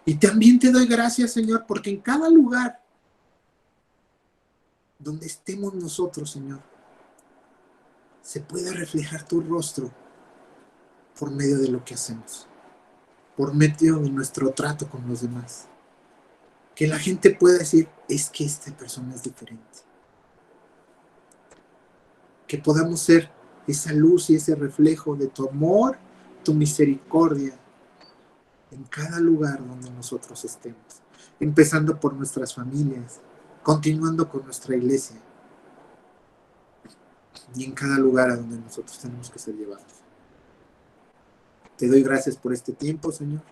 Y también te doy gracias, Señor, porque en cada lugar donde estemos nosotros, Señor, se pueda reflejar tu rostro por medio de lo que hacemos, por medio de nuestro trato con los demás. Que la gente pueda decir, es que esta persona es diferente. Que podamos ser esa luz y ese reflejo de tu amor, tu misericordia, en cada lugar donde nosotros estemos, empezando por nuestras familias, continuando con nuestra iglesia y en cada lugar a donde nosotros tenemos que ser llevados. Te doy gracias por este tiempo, Señor.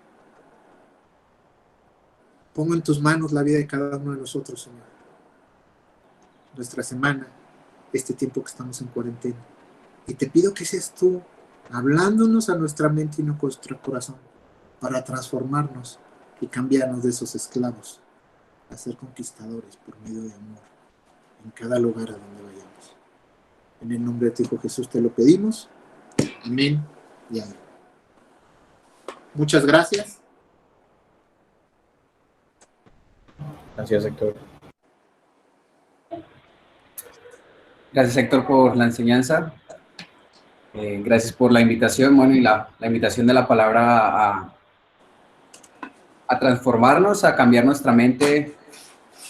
Pongo en tus manos la vida de cada uno de nosotros, Señor. Nuestra semana, este tiempo que estamos en cuarentena. Y te pido que seas tú hablándonos a nuestra mente y a nuestro corazón, para transformarnos y cambiarnos de esos esclavos a ser conquistadores por medio de amor en cada lugar a donde vayamos. En el nombre de tu Hijo Jesús te lo pedimos. Amén y amén. Muchas gracias. Gracias, Héctor. Gracias, Héctor, por la enseñanza. Gracias por la invitación, bueno, y la invitación de la palabra a transformarnos, a cambiar nuestra mente,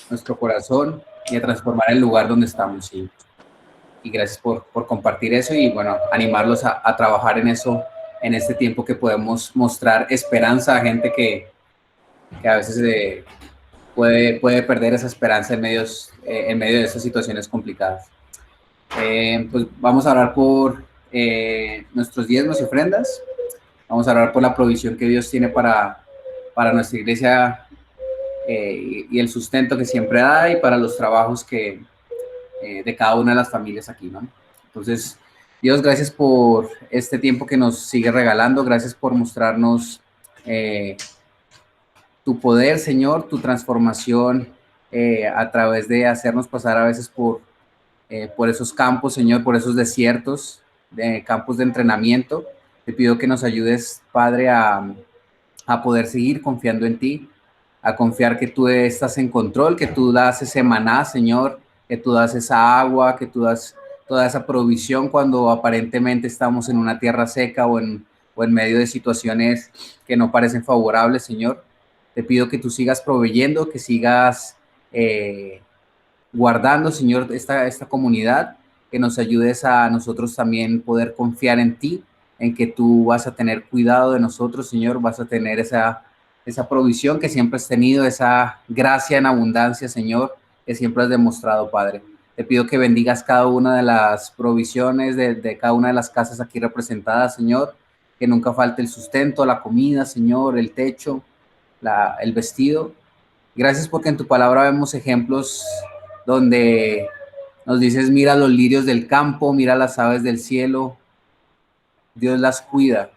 nuestro corazón y a transformar el lugar donde estamos. Y gracias por compartir eso y, bueno, animarlos a trabajar en eso en este tiempo que podemos mostrar esperanza a gente que a veces puede perder esa esperanza en medio de esas situaciones complicadas. Pues vamos a orar por nuestros diezmos y ofrendas. Vamos a orar por la provisión que Dios tiene para nuestra iglesia y el sustento que siempre da y para los trabajos de cada una de las familias aquí, ¿no? Entonces, Dios, gracias por este tiempo que nos sigue regalando. Gracias por mostrarnos tu poder, Señor, tu transformación a través de hacernos pasar a veces por esos campos, Señor, por esos desiertos, campos de entrenamiento. Te pido que nos ayudes, Padre, a poder seguir confiando en ti, a confiar que tú estás en control, que tú das ese maná, Señor, que tú das esa agua, que tú das toda esa provisión cuando aparentemente estamos en una tierra seca o en medio de situaciones que no parecen favorables, Señor. Te pido que tú sigas proveyendo, que sigas guardando, Señor, esta comunidad, que nos ayudes a nosotros también poder confiar en ti, en que tú vas a tener cuidado de nosotros, Señor, vas a tener esa provisión que siempre has tenido, esa gracia en abundancia, Señor, que siempre has demostrado, Padre. Te pido que bendigas cada una de las provisiones de cada una de las casas aquí representadas, Señor, que nunca falte el sustento, la comida, Señor, el techo, el vestido. Gracias porque en tu palabra vemos ejemplos donde nos dices, mira los lirios del campo, mira las aves del cielo, Dios las cuida.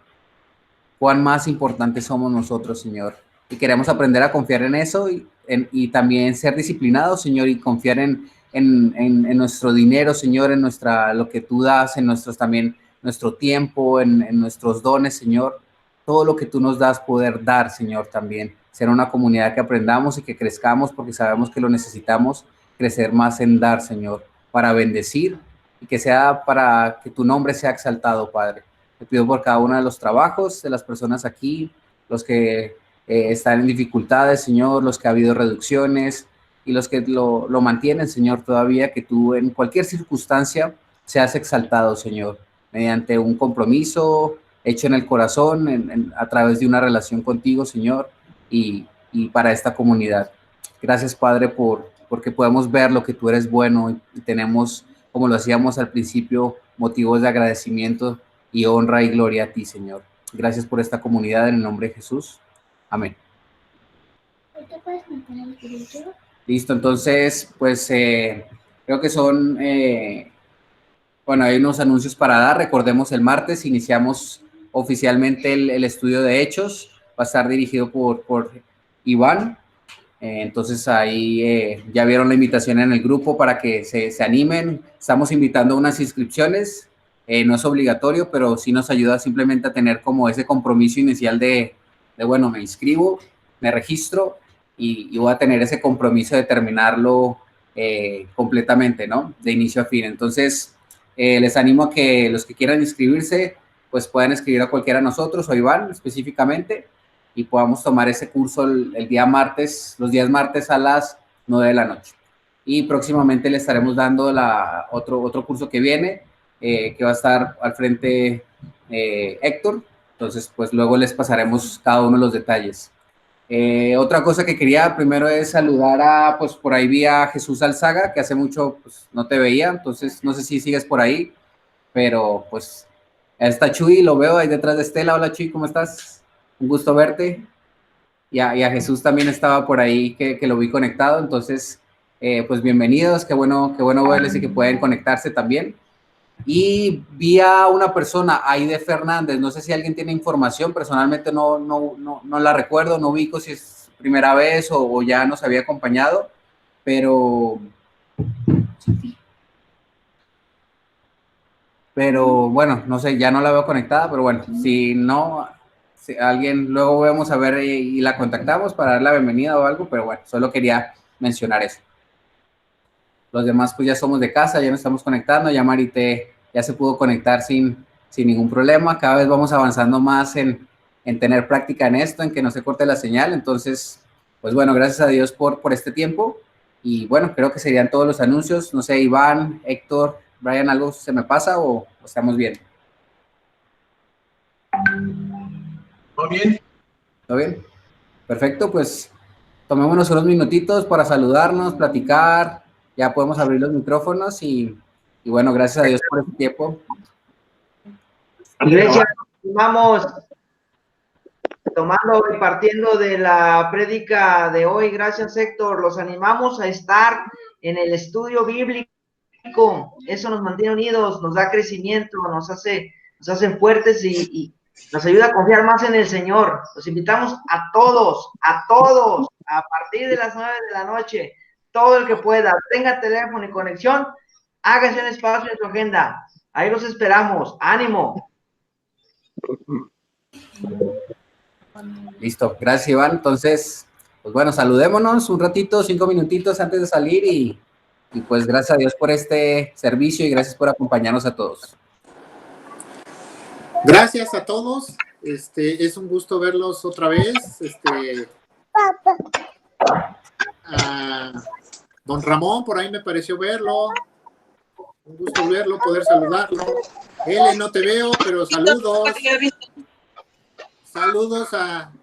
¿Cuán más importantes somos nosotros, Señor? Y queremos aprender a confiar en eso y también ser disciplinados, Señor, y confiar en nuestro dinero, Señor, en lo que tú das, en también nuestro tiempo, en nuestros dones, Señor. Todo lo que tú nos das, poder dar, Señor, también. ser una comunidad que aprendamos y que crezcamos, porque sabemos que lo necesitamos, crecer más en dar, Señor, para bendecir y que sea para que tu nombre sea exaltado, Padre. Te pido por cada uno de los trabajos de las personas aquí, los que están en dificultades, Señor, los que ha habido reducciones y los que lo mantienen, Señor, todavía, que tú en cualquier circunstancia seas exaltado, Señor, mediante un compromiso hecho en el corazón, a través de una relación contigo, Señor, y para esta comunidad. Gracias, Padre, porque podemos ver lo que tú eres bueno y tenemos, como lo hacíamos al principio, motivos de agradecimiento y honra y gloria a ti, Señor. Gracias por esta comunidad en el nombre de Jesús. Amén. ¿Te puedes meter el grito? Listo, entonces, pues creo que son, bueno, hay unos anuncios para dar. Recordemos, el martes iniciamos oficialmente el estudio de Hechos. Va a estar dirigido por Iván. Entonces ahí ya vieron la invitación en el grupo para que se animen. Estamos invitando a unas inscripciones. No es obligatorio, pero sí nos ayuda simplemente a tener como ese compromiso inicial de bueno, me inscribo, me registro y voy a tener ese compromiso de terminarlo completamente, ¿no? De inicio a fin. Entonces, les animo a que los que quieran inscribirse, pues puedan escribir a cualquiera de nosotros o a Iván específicamente y podamos tomar ese curso el día martes, los días martes a las 9 de la noche. Y próximamente le estaremos dando otro curso que viene, que va a estar al frente Héctor. Entonces, pues luego les pasaremos cada uno de los detalles. Otra cosa que quería primero es saludar pues por ahí vi a Jesús Alzaga, que hace mucho pues, no te veía, entonces no sé si sigues por ahí, pero pues está Chuy, lo veo ahí detrás de Estela. Hola Chuy, ¿cómo estás? Un gusto verte. Y a Jesús también estaba por ahí que lo vi conectado, entonces pues bienvenidos, qué bueno verles y que pueden conectarse también. Y vi a una persona, Aide Fernández, no sé si alguien tiene información, personalmente no la recuerdo, no ubico si es primera vez o ya nos había acompañado, pero bueno, no sé, ya no la veo conectada, pero bueno, si no, si alguien, luego vamos a ver y la contactamos para dar la bienvenida o algo, pero bueno, solo quería mencionar eso. Los demás pues ya somos de casa, ya nos estamos conectando, ya Marité ya se pudo conectar sin ningún problema. Cada vez vamos avanzando más en tener práctica en esto, en que no se corte la señal. Entonces, pues bueno, gracias a Dios por este tiempo. Y bueno, creo que serían todos los anuncios. No sé, Iván, Héctor, Brian, ¿algo se me pasa o estamos bien? ¿Todo bien? ¿Todo bien? Perfecto, pues tomémonos unos minutitos para saludarnos, platicar. Ya podemos abrir los micrófonos y bueno, gracias a Dios por este tiempo. Iglesia, vamos tomando y partiendo de la prédica de hoy. Gracias, Héctor. Los animamos a estar en el estudio bíblico. Eso nos mantiene unidos, nos da crecimiento, nos hace fuertes y nos ayuda a confiar más en el Señor. Los invitamos a todos, a partir de las 9 de la noche, todo el que pueda, tenga teléfono y conexión, hágase un espacio en su agenda. Ahí los esperamos. ¡Ánimo! Listo, gracias Iván. Entonces, pues bueno, saludémonos un ratito, 5 minutitos antes de salir y pues gracias a Dios por este servicio y gracias por acompañarnos a todos. Gracias a todos. Es un gusto verlos otra vez. Don Ramón, por ahí me pareció verlo. Un gusto verlo, poder saludarlo. Ele, no te veo, pero saludos. Saludos a